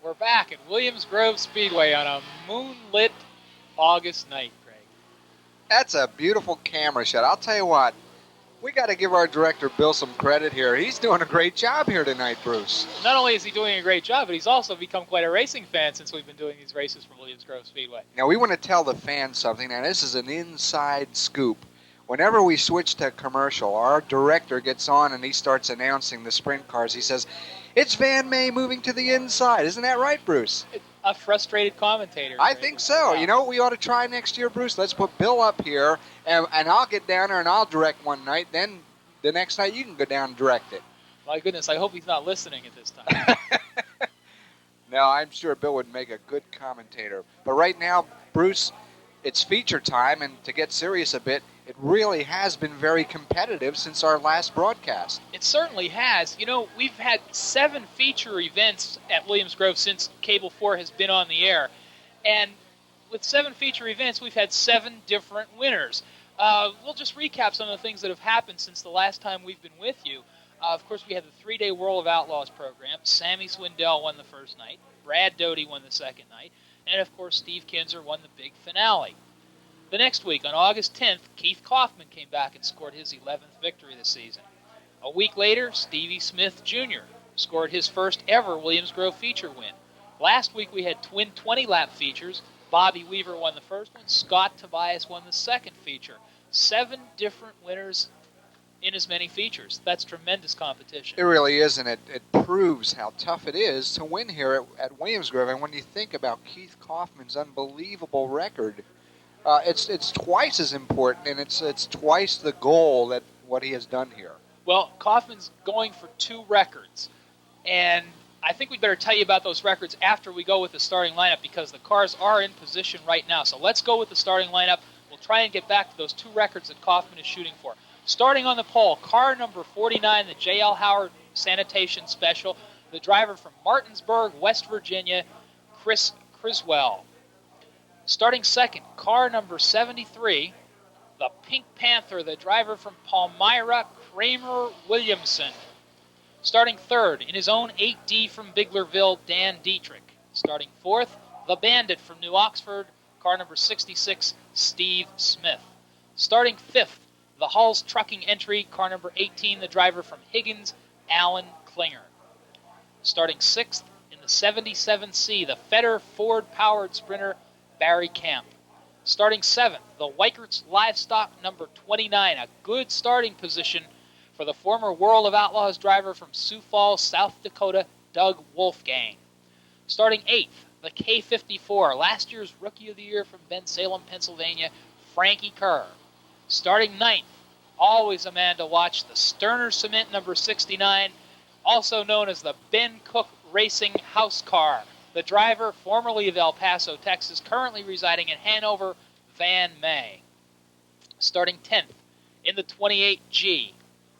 We're back at Williams Grove Speedway on a moonlit August night, Craig. That's a beautiful camera shot. I'll tell you what, we got to give our director Bill some credit here. He's doing a great job here tonight, Bruce. Not only is he doing a great job, but he's also become quite a racing fan since we've been doing these races for Williams Grove Speedway. Now, we want to tell the fans something. Now, this is an inside scoop. Whenever we switch to commercial, our director gets on and he starts announcing the sprint cars. He says, "It's Van May moving to the inside." Isn't that right, Bruce? A frustrated commentator. I think so. You know what we ought to try next year, Bruce? Let's put Bill up here, and I'll get down there and I'll direct one night. Then the next night you can go down and direct it. My goodness, I hope he's not listening at this time. No, I'm sure Bill would make a good commentator. But right now, Bruce, it's feature time, and to get serious a bit, it really has been very competitive since our last broadcast. It certainly has. You know, we've had 7 feature events at Williams Grove since Cable 4 has been on the air. And with 7 feature events, we've had 7 different winners. We'll just recap some of the things that have happened since the last time we've been with you. Of course, we had the 3-day World of Outlaws program. Sammy Swindell won the first night. Brad Doty won the second night. And, of course, Steve Kinzer won the big finale. The next week, on August 10th, Keith Kaufman came back and scored his 11th victory this season. A week later, Stevie Smith Jr. scored his first ever Williams Grove feature win. Last week, we had twin 20-lap features. Bobby Weaver won the first one. Scott Tobias won the second feature. 7 different winners in as many features. That's tremendous competition. It really is, and it proves how tough it is to win here at Williams Grove. And when you think about Keith Kaufman's unbelievable record, it's twice as important, and it's twice the goal that what he has done here. Well, Kaufman's going for 2 records, and I think we'd better tell you about those records after we go with the starting lineup, because the cars are in position right now. So let's go with the starting lineup. We'll try and get back to those 2 records that Kaufman is shooting for. Starting on the pole, car number 49, the J.L. Howard Sanitation Special, the driver from Martinsburg, West Virginia, Chris Criswell. Starting second, car number 73, the Pink Panther, the driver from Palmyra, Kramer Williamson. Starting third, in his own 8D from Biglerville, Dan Dietrich. Starting fourth, the Bandit from New Oxford, car number 66, Steve Smith. Starting fifth, the Hall's Trucking entry, car number 18, the driver from Higgins, Alan Klinger. Starting sixth, in the 77C, the Feder Ford-powered sprinter, Barry Camp. Starting seventh, the Weikert's Livestock number 29, a good starting position for the former World of Outlaws driver from Sioux Falls, South Dakota, Doug Wolfgang. Starting eighth, the K54, last year's Rookie of the Year from Bensalem, Pennsylvania, Frankie Kerr. Starting ninth, always a man to watch, the Sterner Cement number 69, also known as the Ben Cook Racing House Car. The driver, formerly of El Paso, Texas, currently residing in Hanover, Van May. Starting 10th in the 28G,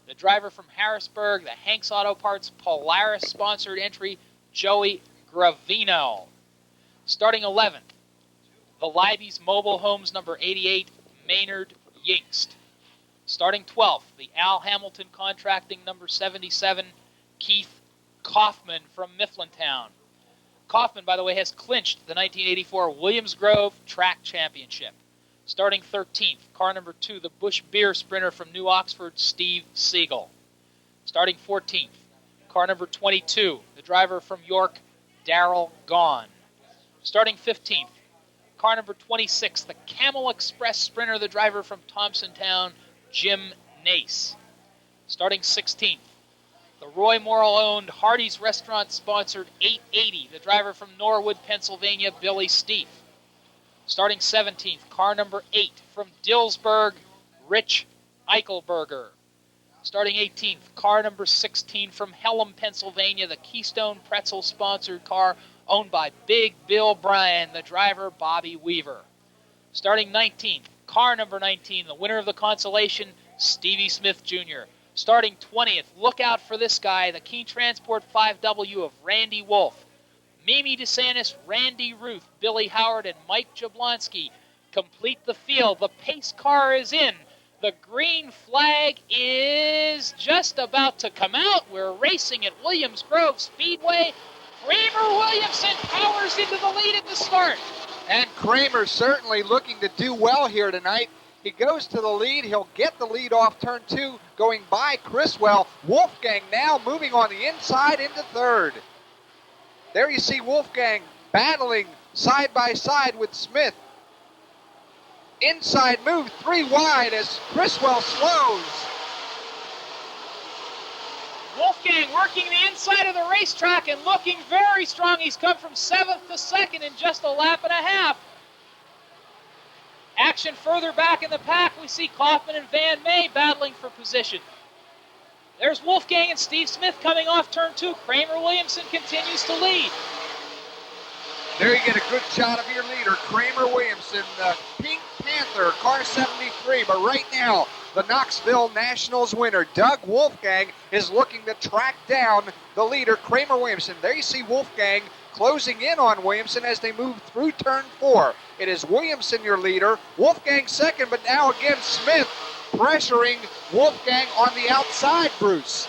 the driver from Harrisburg, the Hanks Auto Parts Polaris-sponsored entry, Joey Gravino. Starting 11th, the Libby's Mobile Homes number 88, Maynard Yingst. Starting 12th, the Al Hamilton Contracting number 77, Keith Kaufman from Mifflintown. Kaufman, by the way, has clinched the 1984 Williams Grove Track Championship. Starting 13th, car number 2, the Busch Beer sprinter from New Oxford, Steve Siegel. Starting 14th, car number 22, the driver from York, Darrell Gaughan. Starting 15th, car number 26, the Camel Express sprinter, the driver from Thompsontown, Jim Nace. Starting 16th, the Roy Morrill-owned Hardee's Restaurant-sponsored 880, the driver from Norwood, Pennsylvania, Billy Steef. Starting 17th, car number 8 from Dillsburg, Rich Eichelberger. Starting 18th, car number 16 from Hellam, Pennsylvania, the Keystone Pretzel-sponsored car owned by Big Bill Bryan, the driver Bobby Weaver. Starting 19th, car number 19, the winner of the consolation, Stevie Smith Jr. Starting 20th, look out for this guy, the Keen Transport 5W of Randy Wolf. Mimi DeSantis, Randy Ruth, Billy Howard, and Mike Jablonski complete the field. The pace car is in. The green flag is just about to come out. We're racing at Williams Grove Speedway. Kramer Williamson powers into the lead at the start. And Kramer certainly looking to do well here tonight. He goes to the lead. He'll get the lead off turn 2, going by Criswell. Wolfgang now moving on the inside into third. There you see Wolfgang battling side by side with Smith. Inside move 3 wide as Criswell slows. Wolfgang working the inside of the racetrack and looking very strong. He's come from 7th to 2nd in just a lap and a half. Action further back in the pack, we see Kaufman and Van May battling for position. There's Wolfgang and Steve Smith coming off turn 2. Kramer Williamson continues to lead. There you get a good shot of your leader, Kramer Williamson, the Pink Panther, car 73. But right now, the Knoxville Nationals winner, Doug Wolfgang, is looking to track down the leader, Kramer Williamson. There you see Wolfgang closing in on Williamson as they move through turn 4. It is Williamson your leader, Wolfgang second, but now again Smith pressuring Wolfgang on the outside, Bruce.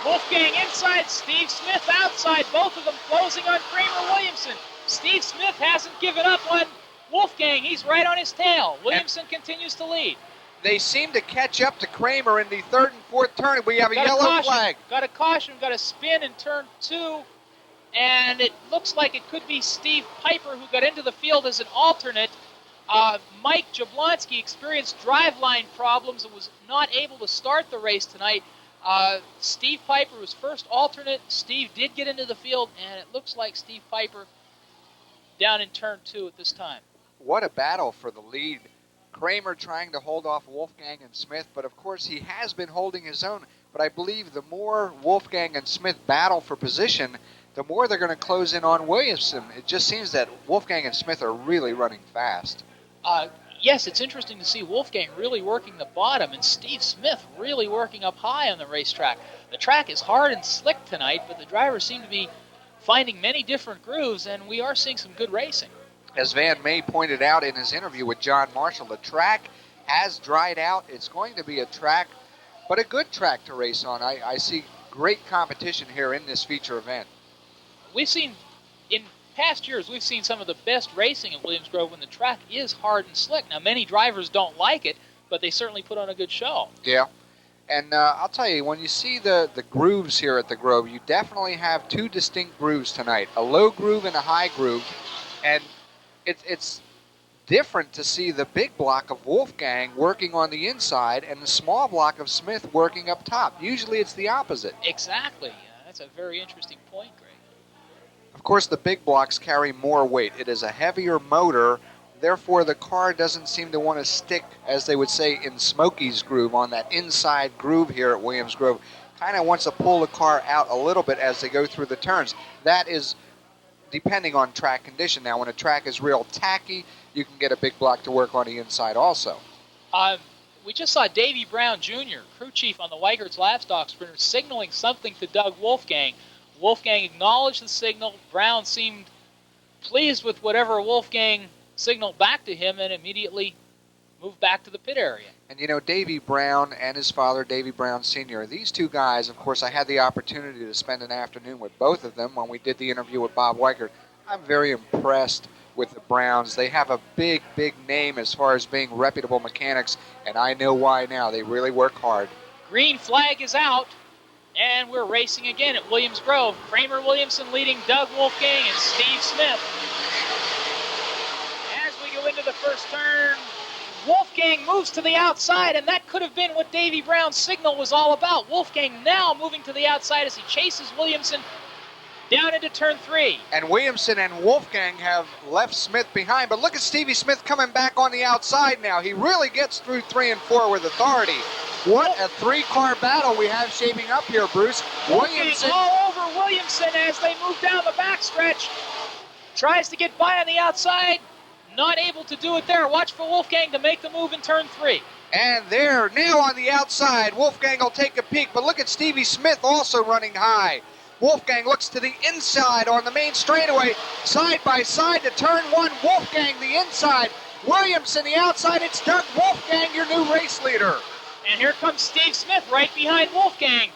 Wolfgang inside, Steve Smith outside, both of them closing on Kramer Williamson. Steve Smith hasn't given up on Wolfgang. He's right on his tail. Williamson continues to lead. They seem to catch up to Kramer in the 3rd and 4th turn. We have a yellow flag. Got a caution, got a spin in turn 2. And it looks like it could be Steve Piper who got into the field as an alternate. Mike Jablonski experienced driveline problems and was not able to start the race tonight. Steve Piper was first alternate. Steve did get into the field, and it looks like Steve Piper down in turn 2 at this time. What a battle for the lead. Kramer trying to hold off Wolfgang and Smith, but of course he has been holding his own. But I believe the more Wolfgang and Smith battle for position, the more they're going to close in on Williamson. It just seems that Wolfgang and Smith are really running fast. Yes, it's interesting to see Wolfgang really working the bottom and Steve Smith really working up high on the racetrack. The track is hard and slick tonight, but the drivers seem to be finding many different grooves, and we are seeing some good racing. As Van May pointed out in his interview with John Marshall, the track has dried out. It's going to be a track, but a good track to race on. I see great competition here in this feature event. We've seen, in past years, we've seen some of the best racing at Williams Grove when the track is hard and slick. Now, many drivers don't like it, but they certainly put on a good show. Yeah. And I'll tell you, when you see the grooves here at the Grove, you definitely have 2 distinct grooves tonight, a low groove and a high groove. And it's different to see the big block of Wolfgang working on the inside and the small block of Smith working up top. Usually it's the opposite. Exactly. That's a very interesting point, Greg. Of course, the big blocks carry more weight. It is a heavier motor. Therefore, the car doesn't seem to want to stick, as they would say, in Smokey's groove, on that inside groove here at Williams Grove. Kind of wants to pull the car out a little bit as they go through the turns. That is depending on track condition. Now, when a track is real tacky, you can get a big block to work on the inside also. We just saw Davey Brown Jr., crew chief on the Weigert's Livestock Sprinter, signaling something to Doug Wolfgang. Wolfgang acknowledged the signal. Brown seemed pleased with whatever Wolfgang signaled back to him and immediately moved back to the pit area. And you know, Davey Brown and his father, Davey Brown Sr., these 2 guys, of course, I had the opportunity to spend an afternoon with both of them when we did the interview with Bob Weigert. I'm very impressed with the Browns. They have a big, big name as far as being reputable mechanics, and I know why now. They really work hard. Green flag is out, and we're racing again at Williams Grove. Kramer Williamson leading Doug Wolfgang and Steve Smith. As we go into the first turn, Wolfgang moves to the outside, and that could have been what Davey Brown's signal was all about. Wolfgang now moving to the outside as he chases Williamson down into turn 3. And Williamson and Wolfgang have left Smith behind, but look at Stevie Smith coming back on the outside now. He really gets through 3 and 4 with authority. What a 3-car battle we have shaping up here, Bruce. Williamson all over Williamson as they move down the backstretch. Tries to get by on the outside. Not able to do it there. Watch for Wolfgang to make the move in turn 3. And there, now on the outside, Wolfgang will take a peek. But look at Stevie Smith also running high. Wolfgang looks to the inside on the main straightaway. Side by side to turn 1. Wolfgang the inside. Williamson the outside. It's Doug Wolfgang, your new race leader. And here comes Steve Smith right behind Wolfgang.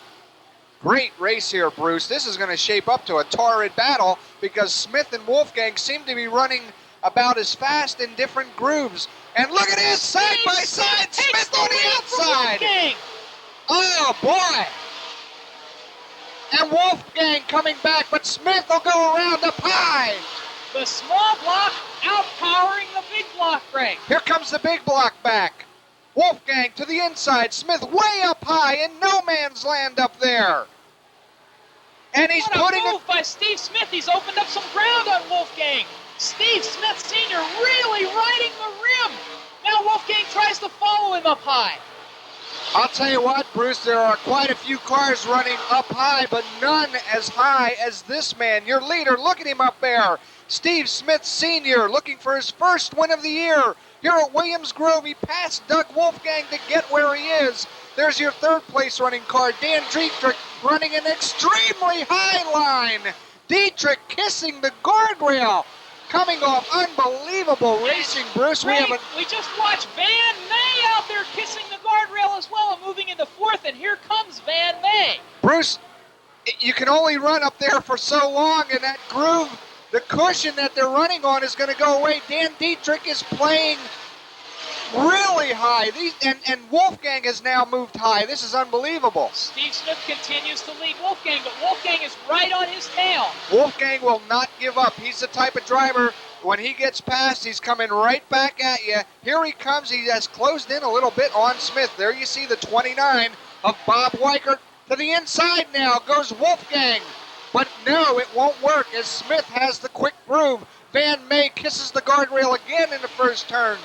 Great race here, Bruce. This is going to shape up to a torrid battle because Smith and Wolfgang seem to be running about as fast in different grooves. And look at this, side by side, Smith on the outside. Oh, boy. And Wolfgang coming back, but Smith will go around up high. The small block outpowering the big block, Greg. Here comes the big block back. Wolfgang to the inside, Smith way up high in no man's land up there. And he's putting a move by Steve Smith. He's opened up some ground on Wolfgang. Steve Smith Sr. really riding the rim. Now Wolfgang tries to follow him up high. I'll tell you what, Bruce, there are quite a few cars running up high, but none as high as this man, your leader. Look at him up there. Steve Smith Sr. looking for his first win of the year. Here at Williams Grove, he passed Doug Wolfgang to get where he is. There's your third place running car, Dan Dietrich, running an extremely high line. Dietrich kissing the guardrail. Coming off unbelievable racing, Bruce. We just watched Van May out there kissing the guardrail as well and moving into fourth, and here comes Van May. Bruce, you can only run up there for so long, and that groove, the cushion that they're running on is going to go away. Dan Dietrich is playing really high. And Wolfgang has now moved high. This is unbelievable. Steve Smith continues to lead Wolfgang, but Wolfgang is right on his tail. Wolfgang will not give up. He's the type of driver, when he gets past, he's coming right back at you. Here he comes. He has closed in a little bit on Smith. There you see the 29 of Bob Weichert. To the inside now goes Wolfgang. But no, it won't work as Smith has the quick groove. Van May kisses the guardrail again in the first turn.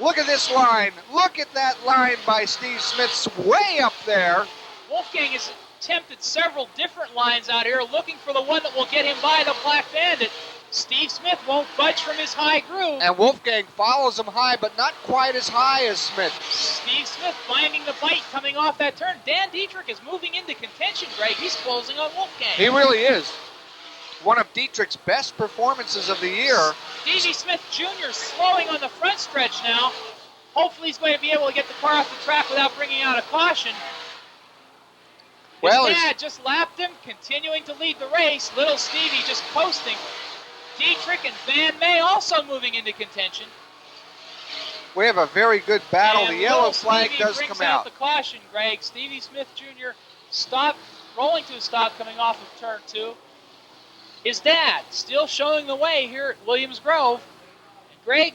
Look at this line. Look at that line by Steve Smith's way up there. Wolfgang has attempted several different lines out here, looking for the one that will get him by the Black Bandit. Steve Smith won't budge from his high groove. And Wolfgang follows him high, but not quite as high as Smith. Steve Smith finding the bite coming off that turn. Dan Dietrich is moving into contention, Greg. He's closing on Wolfgang. He really is. One of Dietrich's best performances of the year. Stevie Smith Jr. slowing on the front stretch now. Hopefully he's going to be able to get the car off the track without bringing out a caution. His dad just lapped him, continuing to lead the race. Little Stevie just coasting. Dietrich and Van May also moving into contention. We have a very good battle. And the yellow flag Stevie does brings come out. The caution, Greg. Stevie Smith Jr. rolling to a stop coming off of turn 2. His dad still showing the way here at Williams Grove. And Greg,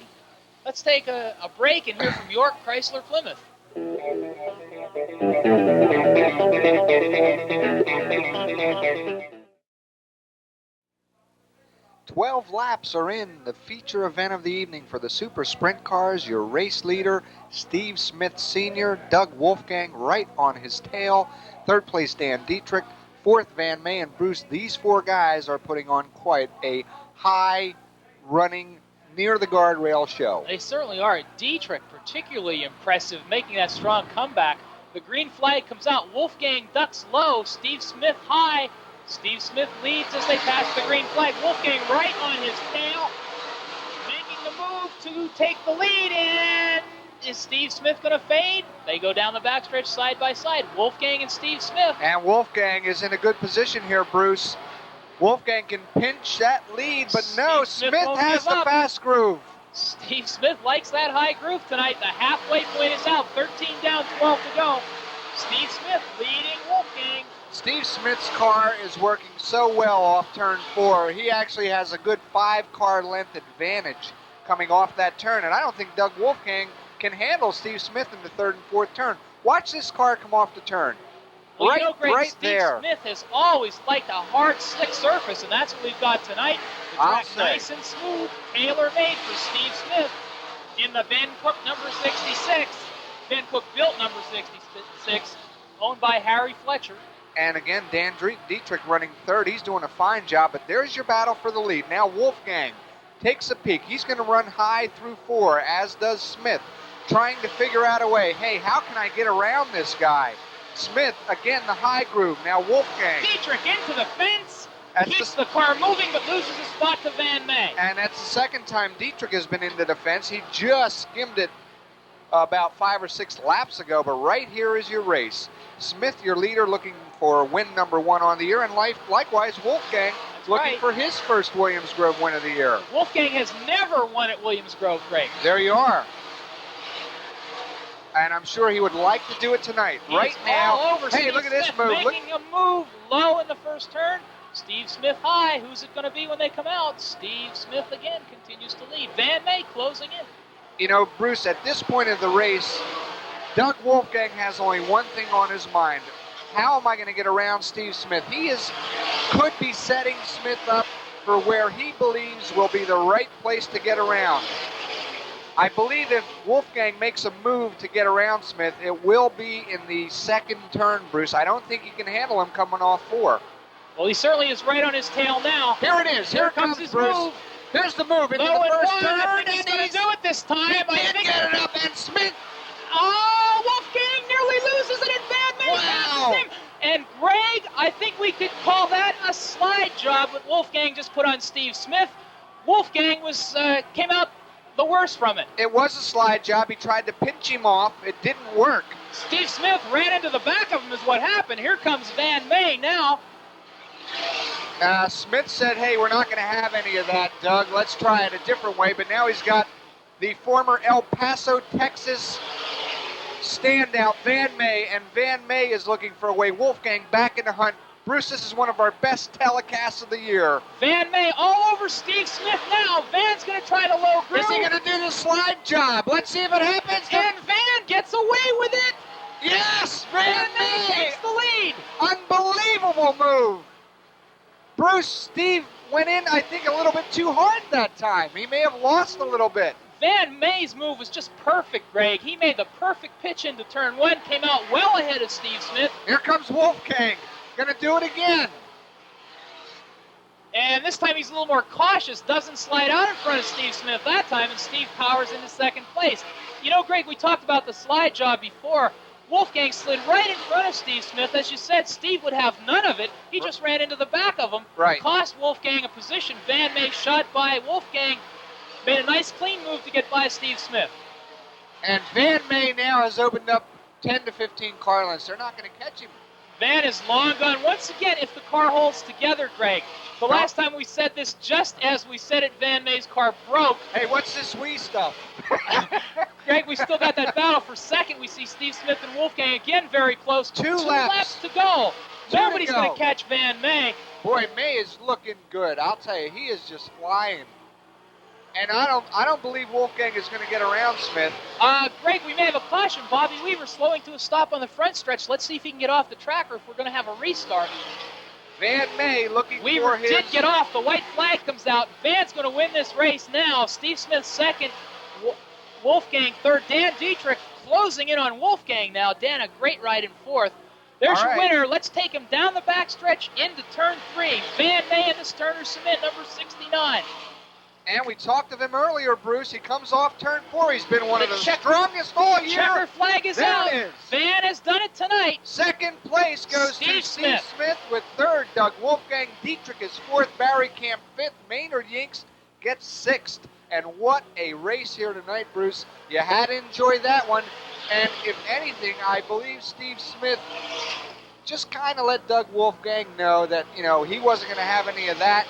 let's take a break and hear from York Chrysler Plymouth. 12 laps are in the feature event of the evening for the Super Sprint cars. Your race leader, Steve Smith Sr., Doug Wolfgang right on his tail. Third place, Dan Dietrich. Fourth, Van May and Bruce. These four guys are putting on quite a high running near the guardrail show. They certainly are. Dietrich particularly impressive, making that strong comeback. The green flag comes out. Wolfgang ducks low. Steve Smith high. Steve Smith leads as they pass the green flag. Wolfgang right on his tail, making the move to take the lead. And is Steve Smith going to fade? They go down the backstretch side by side. Wolfgang and Steve Smith. And Wolfgang is in a good position here, Bruce. Wolfgang can pinch that lead, but no, Smith has the fast groove. Steve Smith likes that high groove tonight. The halfway point is out. 13 down, 12 to go. Steve Smith leading Wolfgang. Steve Smith's car is working so well off turn 4. He actually has a good 5-car length advantage coming off that turn, and I don't think Doug Wolfgang can handle Steve Smith in the third and fourth turn. Watch this car come off the turn. Well, right, you know, Greg, right Steve there. Smith has always liked a hard, slick surface, and that's what we've got tonight. The track nice and smooth, tailor-made for Steve Smith in the Ben Cook number 66. Ben Cook built number 66, owned by Harry Fletcher. And again, Dan Dietrich running third. He's doing a fine job, but there's your battle for the lead. Now Wolfgang takes a peek. He's going to run high through 4, as does Smith, trying to figure out a way. Hey, how can I get around this guy? Smith, again, the high groove. Now Wolfgang. Dietrich into the fence. Keeps the car moving, but loses a spot to Van May. And that's the second time Dietrich has been into the fence. He just skimmed it about 5 or 6 laps ago, but right here is your race. Smith, your leader, looking for win number 1 on the year, and likewise Wolfgang looking for his first Williams Grove win of the year. Wolfgang has never won at Williams Grove, Greg. There you are. And I'm sure he would like to do it tonight. He's right now. All over Hey, Steve look at this Smith move. Making a move low in the first turn. Steve Smith high. Who's it going to be when they come out? Steve Smith again continues to lead. Van May closing in. You know, Bruce, at this point of the race, Doug Wolfgang has only one thing on his mind. How am I going to get around Steve Smith? He could be setting Smith up for where he believes will be the right place to get around. I believe if Wolfgang makes a move to get around Smith, it will be in the second turn, Bruce. I don't think he can handle him coming off 4. Well, he certainly is right on his tail now. Here it is. Here comes his Bruce. move. Here's the move into Low the first and turn. I think he's going to do it this time. He did get it up, and Smith. Oh, Wolfgang nearly loses it, and Van May passes him. And Greg, I think we could call that a slide job that Wolfgang just put on Steve Smith. Wolfgang came out the worst from it. It was a slide job. He tried to pinch him off. It didn't work. Steve Smith ran into the back of him is what happened. Here comes Van May now. Smith said, hey, we're not going to have any of that, Doug. Let's try it a different way. But now he's got the former El Paso, Texas standout, Van May, and Van May is looking for a way. Wolfgang back in the hunt. Bruce, this is one of our best telecasts of the year. Van May all over Steve Smith now. Van's going to try to low groove. Is he going to do the slide job? Let's see if it happens. And Van gets away with it. Yes, Van May takes the lead. Unbelievable move. Bruce, Steve went in, I think, a little bit too hard that time. He may have lost a little bit. Van May's move was just perfect, Greg. He made the perfect pitch into turn 1, came out well ahead of Steve Smith. Here comes Wolfgang. Gonna do it again. And this time he's a little more cautious, doesn't slide out in front of Steve Smith that time, and Steve powers into second place. You know, Greg, we talked about the slide job before. Wolfgang slid right in front of Steve Smith. As you said, Steve would have none of it. He just ran into the back of him. Right. Cost Wolfgang a position. Van May shot by. Wolfgang made a nice clean move to get by Steve Smith. And Van May now has opened up 10 to 15 car lengths. They're not going to catch him. Van is long gone. Once again, if the car holds together, Greg, the last time we said this, just as we said it, Van May's car broke. Hey, what's this wee stuff? Greg, we still got that battle for second. We see Steve Smith and Wolfgang again very close. Two laps to go. Nobody's going to catch Van May. Boy, May is looking good. I'll tell you, he is just flying. And I don't believe Wolfgang is going to get around Smith. Greg, we may have a caution. Bobby Weaver slowing to a stop on the front stretch. Let's see if he can get off the track or if we're going to have a restart. Van May looking Weaver for his... did get off. The white flag comes out. Van's going to win this race now. Steve Smith second. Wolfgang third. Dan Dietrich closing in on Wolfgang now. Dan, a great ride in fourth. There's your winner. Let's take him down the backstretch into turn 3. Van May in the Sterner Cement, number 69. And we talked of him earlier, Bruce. He comes off turn 4. He's been one of the strongest all year. Checker flag is out. Van has done it tonight. Second place goes to Steve Smith with third. Doug Wolfgang. Dietrich is fourth. Barry Camp fifth. Maynard Yinks gets sixth. And what a race here tonight, Bruce. You had to enjoy that one. And if anything, I believe Steve Smith just kind of let Doug Wolfgang know that, you know, he wasn't going to have any of that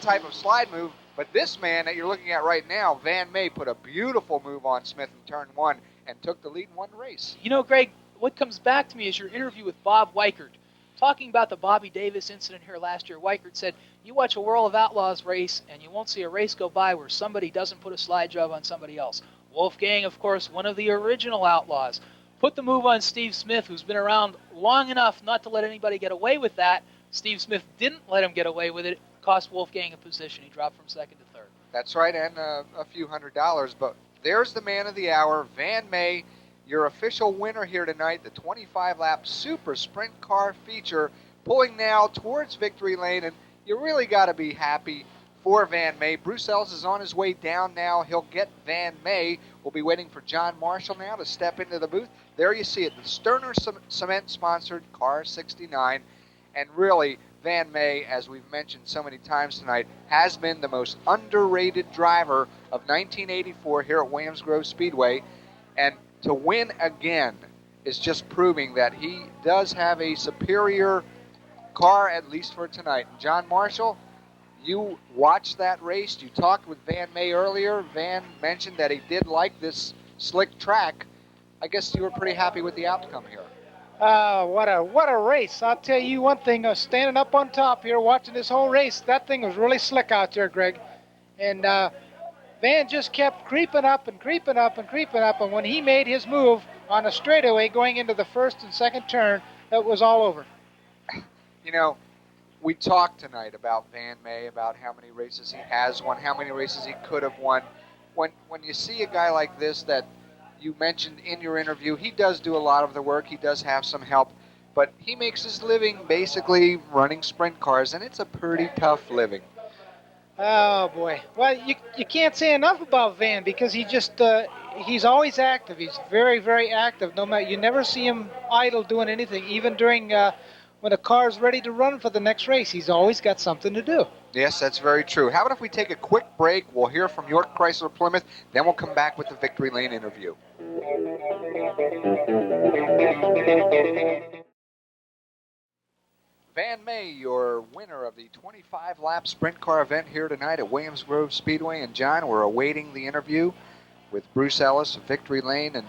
type of slide move. But this man that you're looking at right now, Van May, put a beautiful move on Smith in turn 1 and took the lead in one race. You know, Greg, what comes back to me is your interview with Bob Weichert. Talking about the Bobby Davis incident here last year, Weichert said, you watch a World of Outlaws race and you won't see a race go by where somebody doesn't put a slide job on somebody else. Wolfgang, of course, one of the original Outlaws, put the move on Steve Smith, who's been around long enough not to let anybody get away with that. Steve Smith didn't let him get away with it. Cost Wolfgang a position. He dropped from second to third. That's right, and a few $100s. But there's the man of the hour, Van May, your official winner here tonight, the 25-lap Super Sprint Car feature, pulling now towards victory lane, and you really got to be happy for Van May. Bruce Ellis is on his way down now. He'll get Van May. We'll be waiting for John Marshall now to step into the booth. There you see it, the Sterner Cement-sponsored Car 69, and really, Van May, as we've mentioned so many times tonight, has been the most underrated driver of 1984 here at Williams Grove Speedway. And to win again is just proving that he does have a superior car, at least for tonight. And John Marshall, you watched that race. You talked with Van May earlier. Van mentioned that he did like this slick track. I guess you were pretty happy with the outcome here. What a race. I'll tell you one thing, standing up on top here watching this whole race, that thing was really slick out there, Greg. And Van just kept creeping up and creeping up and creeping up, and when he made his move on a straightaway going into the first and second turn, it was all over. You know, we talked tonight about Van May, about how many races he has won, how many races he could have won. When you see a guy like this that you mentioned in your interview, he does do a lot of the work. He does have some help, but he makes his living basically running sprint cars, and it's a pretty tough living. Oh, boy. Well, you can't say enough about Van because he's always active. He's very, very active. No matter, you never see him idle doing anything, even during when the car's ready to run for the next race. He's always got something to do. Yes, that's very true. How about if we take a quick break? We'll hear from York Chrysler Plymouth, then we'll come back with the Victory Lane interview. Van May, your winner of the 25-lap sprint car event here tonight at Williams Grove Speedway. And John, we're awaiting the interview with Bruce Ellis of Victory Lane. And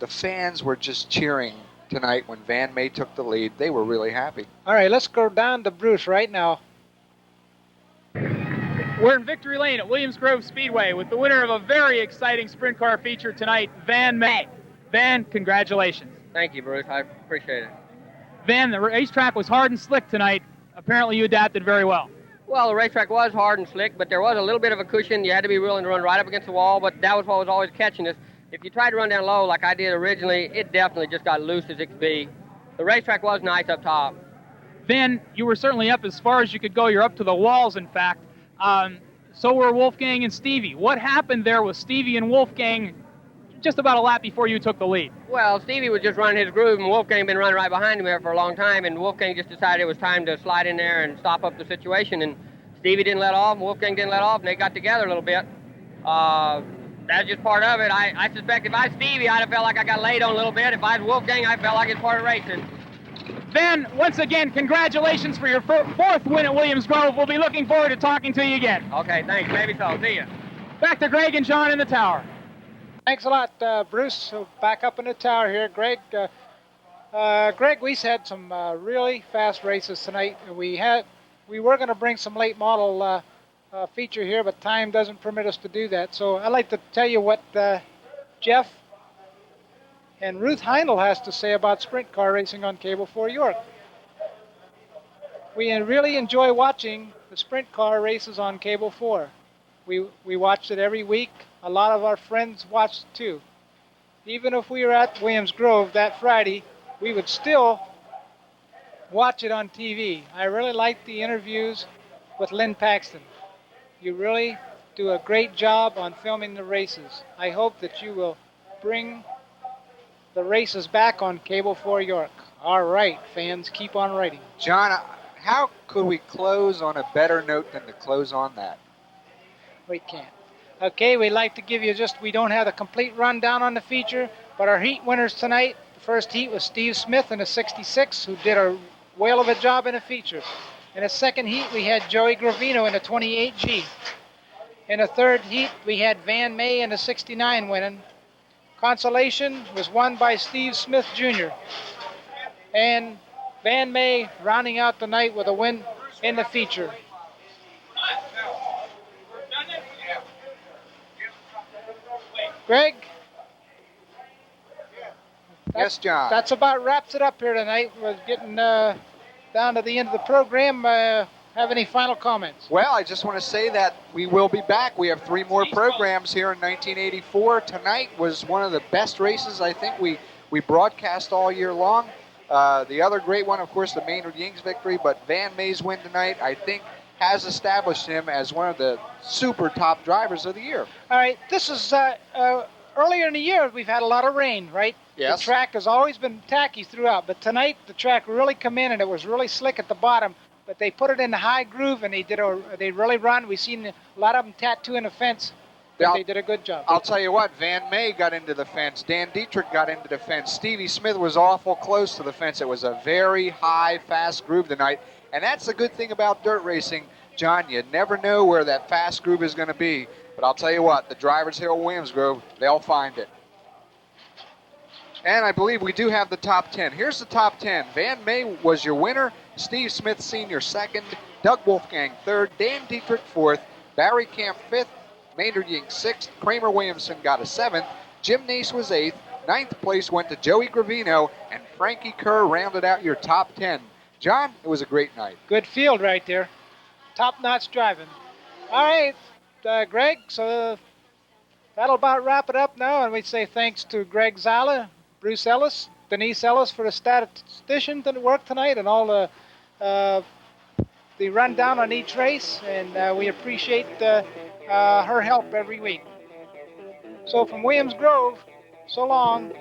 the fans were just cheering tonight when Van May took the lead. They were really happy. All right, let's go down to Bruce right now. We're in Victory Lane at Williams Grove Speedway with the winner of a very exciting sprint car feature tonight, Van May. Van, congratulations. Thank you, Bruce. I appreciate it. Van, the racetrack was hard and slick tonight. Apparently you adapted very well. Well, the racetrack was hard and slick, but there was a little bit of a cushion. You had to be willing to run right up against the wall, but that was what was always catching us. If you tried to run down low like I did originally, it definitely just got loose as it could be. The racetrack was nice up top. Van, you were certainly up as far as you could go. You're up to the walls, in fact. So were Wolfgang and Stevie. What happened there with Stevie and Wolfgang just about a lap before you took the lead? Well, Stevie was just running his groove, and Wolfgang had been running right behind him there for a long time, and Wolfgang just decided it was time to slide in there and stop up the situation, and Stevie didn't let off, and Wolfgang didn't let off, and they got together a little bit. That's just part of it. I suspect if I was Stevie, I'd have felt like I got laid on a little bit. If I was Wolfgang, I felt like it's part of racing. Van, once again, congratulations for your fourth win at Williams Grove. We'll be looking forward to talking to you again. Okay, thanks. Maybe so. See ya. Back to Greg and John in the tower. Thanks a lot, Bruce. So back up in the tower here. Greg, we've had some really fast races tonight. We were going to bring some late model feature here, but time doesn't permit us to do that. So I'd like to tell you what Jeff and Ruth Heindel has to say about sprint car racing on Cable 4 York. We really enjoy watching the sprint car races on Cable 4. We watched it every week. A lot of our friends watched it too. Even if we were at Williams Grove that Friday, we would still watch it on TV. I really liked the interviews with Lynn Paxton. You really do a great job on filming the races. I hope that you will bring the races back on Cable 4 York. All right, fans, keep on writing. John, how could we close on a better note than to close on that? We can't. Okay, we'd like to give you we don't have a complete rundown on the feature, but our heat winners tonight, the first heat was Steve Smith in a 66, who did a whale of a job in a feature. In the second heat, we had Joey Gravino in a 28G. In the third heat, we had Van May in a 69 winning. Consolation was won by Steve Smith Jr. And Van May rounding out the night with a win in the feature. Greg? Yes, John. That's about wraps it up here tonight. We're getting down to the end of the program. Have any final comments? Well, I just want to say that we will be back. We have 3 more programs here in 1984. Tonight was one of the best races I think we broadcast all year long. The other great one, of course, the Maynard Yings victory, but Van May's win tonight, I think, has established him as one of the super top drivers of the year. All right, this is earlier in the year, we've had a lot of rain, right? Yes. The track has always been tacky throughout, but tonight the track really come in and it was really slick at the bottom. But they put it in the high groove and they really run. We've seen a lot of them tattooing the fence. but they did a good job. I'll tell you what, Van May got into the fence. Dan Dietrich got into the fence. Stevie Smith was awful close to the fence. It was a very high, fast groove tonight. And that's the good thing about dirt racing, John. You never know where that fast groove is going to be. But I'll tell you what, the drivers here at Williams Grove, they'll find it. And I believe we do have the top 10. Here's the top 10. Van May was your winner. Steve Smith Sr. second. Doug Wolfgang third. Dan Dietrich fourth. Barry Camp fifth. Maynard Yink sixth. Kramer Williamson got a seventh. Jim Nace was eighth. Ninth place went to Joey Gravino. And Frankie Kerr rounded out your top 10. John, it was a great night. Good field right there. Top-notch driving. All right, Greg, so that'll about wrap it up now. And we say thanks to Greg Zala, Bruce Ellis, Denise Ellis for the statistician that worked tonight and all the rundown on each race. And we appreciate her help every week. So from Williams Grove, so long.